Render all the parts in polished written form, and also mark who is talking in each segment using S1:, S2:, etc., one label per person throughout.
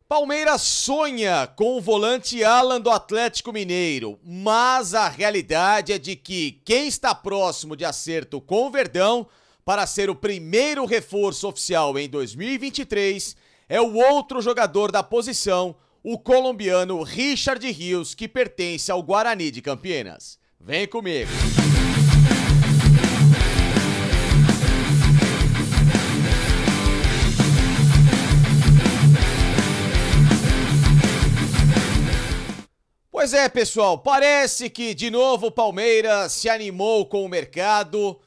S1: Palmeiras sonha com o volante Alan do Atlético Mineiro, mas a realidade é de que quem está próximo de acerto com o Verdão para ser o primeiro reforço oficial em 2023 é o outro jogador da posição, o colombiano Richard Rios, que pertence ao Guarani de Campinas. Vem comigo! Pois é, pessoal, parece que de novo o Palmeiras se animou com o mercado.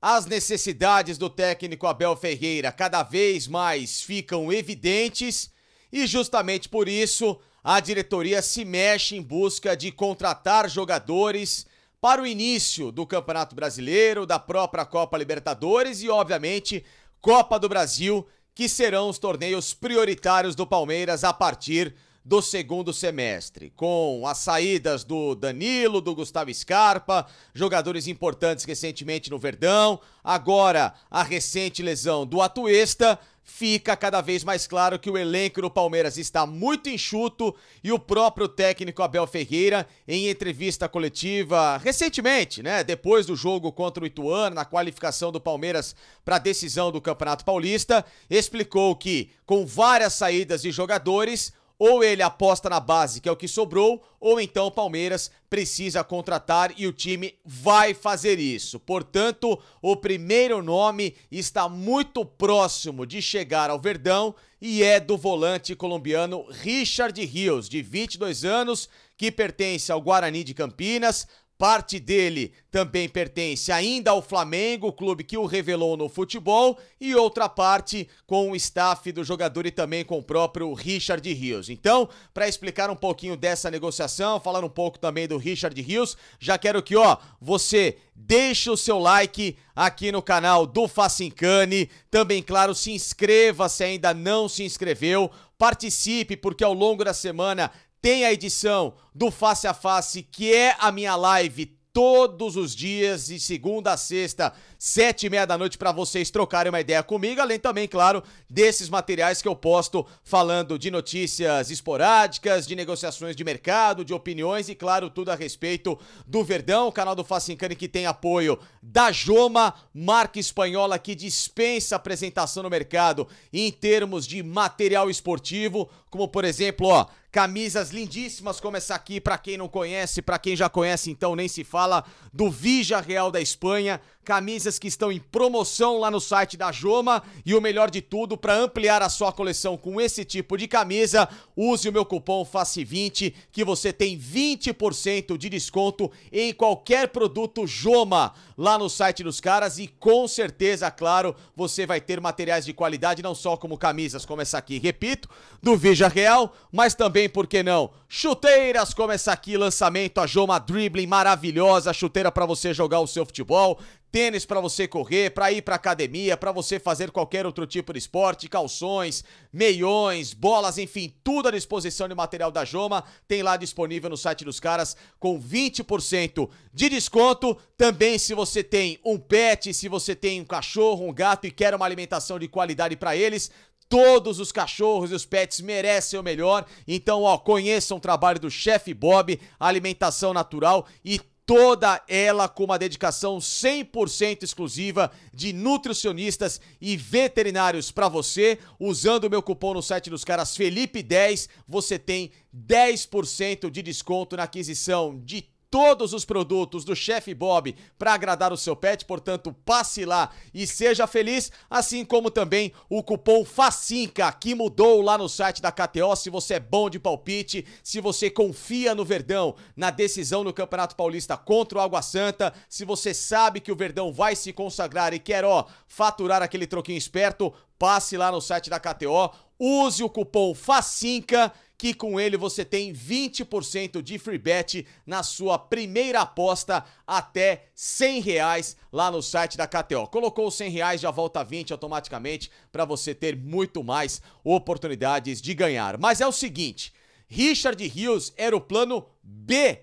S1: As necessidades do técnico Abel Ferreira cada vez mais ficam evidentes e justamente por isso a diretoria se mexe em busca de contratar jogadores para o início do Campeonato Brasileiro, da própria Copa Libertadores e, obviamente, Copa do Brasil, que serão os torneios prioritários do Palmeiras a partir do segundo semestre, com as saídas do Danilo, do Gustavo Scarpa, jogadores importantes recentemente no Verdão, agora a recente lesão do Atuesta, fica cada vez mais claro que o elenco do Palmeiras está muito enxuto e o próprio técnico Abel Ferreira, em entrevista coletiva recentemente, depois do jogo contra o Ituano, na qualificação do Palmeiras para a decisão do Campeonato Paulista, explicou que com várias saídas de jogadores, ou ele aposta na base, que é o que sobrou, ou então o Palmeiras precisa contratar e o time vai fazer isso. Portanto, o primeiro nome está muito próximo de chegar ao Verdão e é do volante colombiano Richard Rios, de 22 anos, que pertence ao Guarani de Campinas. Parte dele também pertence ainda ao Flamengo, o clube que o revelou no futebol, e outra parte com o staff do jogador e também com o próprio Richard Rios. Então, para explicar um pouquinho dessa negociação, falar um pouco também do Richard Rios, já quero que, você deixe o seu like aqui no canal do Facincani, também, claro, se inscreva se ainda não se inscreveu, participe porque ao longo da semana tem a edição do Face a Face, que é a minha live todos os dias, de segunda a sexta, 7h30 da noite, para vocês trocarem uma ideia comigo, além também, claro, desses materiais que eu posto falando de notícias esporádicas, de negociações de mercado, de opiniões e, claro, tudo a respeito do Verdão, o canal do Facincani que tem apoio da Joma, marca espanhola que dispensa apresentação no mercado em termos de material esportivo, como por exemplo, camisas lindíssimas como essa aqui, pra quem não conhece, pra quem já conhece então nem se fala, do Villarreal da Espanha, camisas que estão em promoção lá no site da Joma e o melhor de tudo, para ampliar a sua coleção com esse tipo de camisa, use o meu cupom FACE20 que você tem 20% de desconto em qualquer produto Joma lá no site dos caras e com certeza, claro, você vai ter materiais de qualidade, não só como camisas como essa aqui, repito, do Villarreal, mas também, por que não, chuteiras como essa aqui, lançamento, a Joma Dribbling, maravilhosa, chuteira para você jogar o seu futebol, tênis para você correr, para ir para academia, para você fazer qualquer outro tipo de esporte, calções, meiões, bolas, enfim, tudo à disposição de material da Joma, tem lá disponível no site dos caras com 20% de desconto. Também se você tem um pet, se você tem um cachorro, um gato e quer uma alimentação de qualidade para eles, todos os cachorros e os pets merecem o melhor, então conheçam o trabalho do Chef Bob, alimentação natural e toda ela com uma dedicação 100% exclusiva de nutricionistas e veterinários para você. Usando o meu cupom no site dos caras Felipe10, você tem 10% de desconto na aquisição de todos os produtos do Chef Bob para agradar o seu pet, portanto passe lá e seja feliz, assim como também o cupom FACINCA, que mudou lá no site da KTO. Se você é bom de palpite, se você confia no Verdão na decisão no Campeonato Paulista contra o Água Santa, se você sabe que o Verdão vai se consagrar e quer faturar aquele troquinho esperto, passe lá no site da KTO, use o cupom FACINCA, que com ele você tem 20% de free bet na sua primeira aposta até R$100 lá no site da KTO. Colocou os R$100, já volta 20 automaticamente para você ter muito mais oportunidades de ganhar. Mas é o seguinte, Richard Rios era o plano B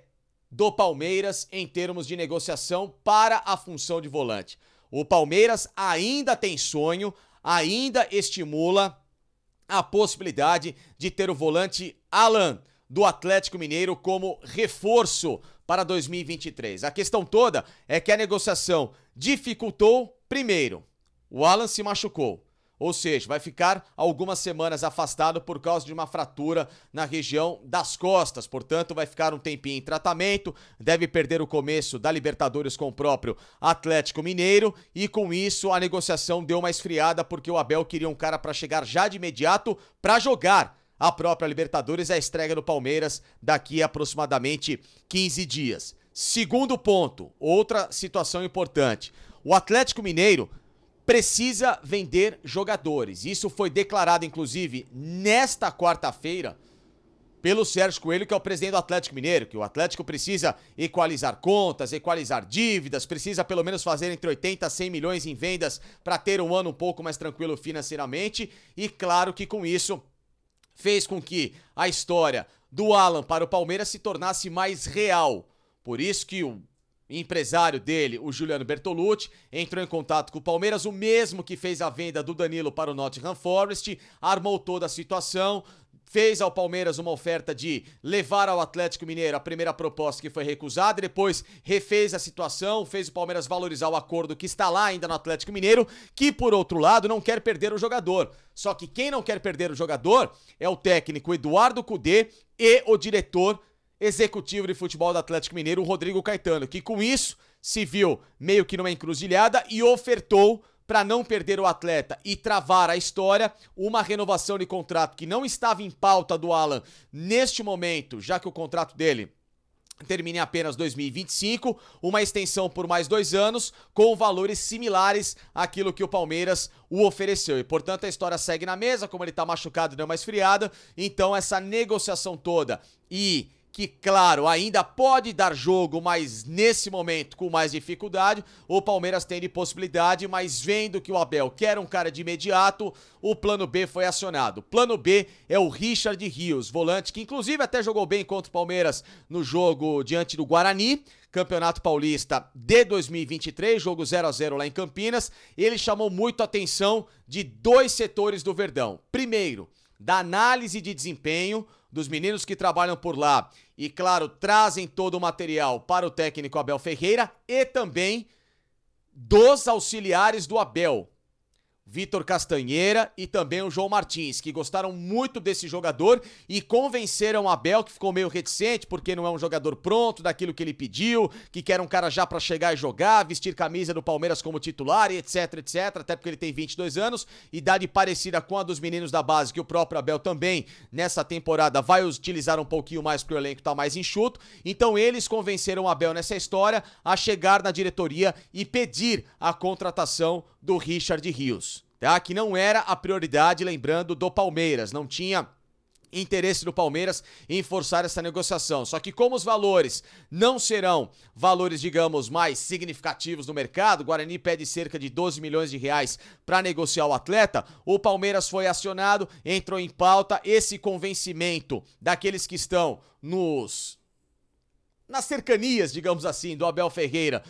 S1: do Palmeiras em termos de negociação para a função de volante. O Palmeiras ainda tem sonho, ainda estimula a possibilidade de ter o volante Alan do Atlético Mineiro como reforço para 2023. A questão toda é que a negociação dificultou. Primeiro, o Alan se machucou, ou seja, vai ficar algumas semanas afastado por causa de uma fratura na região das costas, portanto vai ficar um tempinho em tratamento, deve perder o começo da Libertadores com o próprio Atlético Mineiro e com isso a negociação deu uma esfriada porque o Abel queria um cara para chegar já de imediato para jogar a própria Libertadores e a estreia do Palmeiras daqui a aproximadamente 15 dias. Segundo ponto, outra situação importante, o Atlético Mineiro precisa vender jogadores. Isso foi declarado, inclusive, nesta quarta-feira pelo Sérgio Coelho, que é o presidente do Atlético Mineiro, que o Atlético precisa equalizar contas, equalizar dívidas, precisa pelo menos fazer entre 80 a 100 milhões em vendas para ter um ano um pouco mais tranquilo financeiramente. E claro que com isso fez com que a história do Alan para o Palmeiras se tornasse mais real. Por isso que o empresário dele, o Juliano Bertolucci, entrou em contato com o Palmeiras, o mesmo que fez a venda do Danilo para o Nottingham Forest, armou toda a situação, fez ao Palmeiras uma oferta de levar ao Atlético Mineiro a primeira proposta que foi recusada, depois refez a situação, fez o Palmeiras valorizar o acordo que está lá ainda no Atlético Mineiro, que por outro lado não quer perder o jogador. Só que quem não quer perder o jogador é o técnico Eduardo Cudê e o diretor executivo de futebol do Atlético Mineiro, o Rodrigo Caetano, que com isso se viu meio que numa encruzilhada e ofertou, para não perder o atleta e travar a história, uma renovação de contrato que não estava em pauta do Alan neste momento, já que o contrato dele termina em apenas 2025, uma extensão por mais 2 anos, com valores similares àquilo que o Palmeiras o ofereceu. E, portanto, a história segue na mesa, como ele tá machucado, deu uma esfriada, então essa negociação toda e que, claro, ainda pode dar jogo, mas nesse momento com mais dificuldade, o Palmeiras tem de possibilidade, mas vendo que o Abel quer um cara de imediato, o plano B foi acionado. O plano B é o Richard Rios, volante que inclusive até jogou bem contra o Palmeiras no jogo diante do Guarani, Campeonato Paulista de 2023, jogo 0-0 lá em Campinas. Ele chamou muito a atenção de 2 setores do Verdão. Primeiro, da análise de desempenho dos meninos que trabalham por lá e, claro, trazem todo o material para o técnico Abel Ferreira e também dos auxiliares do Abel, Vitor Castanheira e também o João Martins, que gostaram muito desse jogador e convenceram o Abel, que ficou meio reticente porque não é um jogador pronto daquilo que ele pediu, que quer um cara já pra chegar e jogar, vestir camisa do Palmeiras como titular e etc, etc, até porque ele tem 22 anos, idade parecida com a dos meninos da base, que o próprio Abel também, nessa temporada, vai utilizar um pouquinho mais porque o elenco tá mais enxuto. Então eles convenceram o Abel nessa história a chegar na diretoria e pedir a contratação do Richard Rios, tá? Que não era a prioridade, lembrando, do Palmeiras, não tinha interesse do Palmeiras em forçar essa negociação. Só que como os valores não serão valores, digamos, mais significativos no mercado, o Guarani pede cerca de 12 milhões de reais para negociar o atleta, o Palmeiras foi acionado, entrou em pauta esse convencimento daqueles que estão nas cercanias, digamos assim, do Abel Ferreira,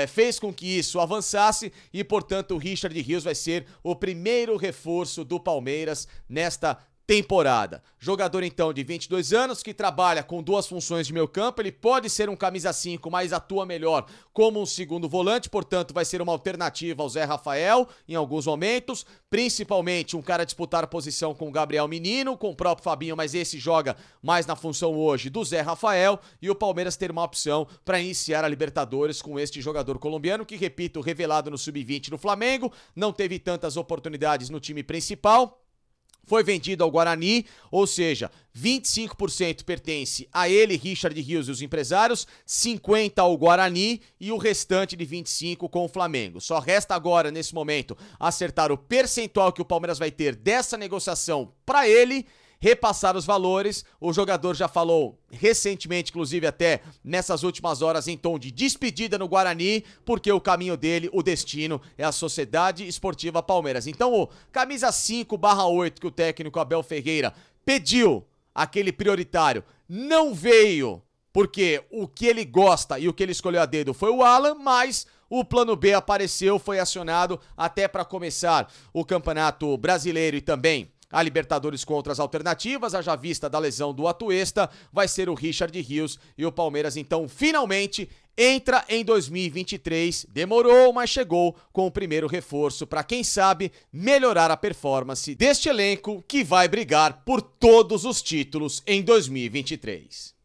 S1: fez com que isso avançasse e, portanto, o Richard Rios vai ser o primeiro reforço do Palmeiras nesta temporada. Jogador, então, de 22 anos, que trabalha com 2 funções de meio campo. Ele pode ser um camisa 5, mas atua melhor como um segundo volante, portanto, vai ser uma alternativa ao Zé Rafael em alguns momentos, principalmente um cara disputar posição com o Gabriel Menino, com o próprio Fabinho, mas esse joga mais na função hoje do Zé Rafael, e o Palmeiras ter uma opção para iniciar a Libertadores com este jogador colombiano, que, repito, revelado no Sub-20 do Flamengo, não teve tantas oportunidades no time principal, foi vendido ao Guarani, ou seja, 25% pertence a ele, Richard Rios e os empresários, 50% ao Guarani e o restante de 25% com o Flamengo. Só resta agora, nesse momento, acertar o percentual que o Palmeiras vai ter dessa negociação para ele, repassar os valores. O jogador já falou recentemente, inclusive até nessas últimas horas, em tom de despedida no Guarani, porque o caminho dele, o destino, é a Sociedade Esportiva Palmeiras. Então o camisa 5/8 que o técnico Abel Ferreira pediu, aquele prioritário, não veio, porque o que ele gosta e o que ele escolheu a dedo foi o Alan, mas o plano B apareceu, foi acionado até para começar o Campeonato Brasileiro e também A Libertadores com outras alternativas, haja vista da lesão do Atuesta, vai ser o Richard Rios e o Palmeiras então finalmente entra em 2023. Demorou, mas chegou com o primeiro reforço para, quem sabe, melhorar a performance deste elenco que vai brigar por todos os títulos em 2023.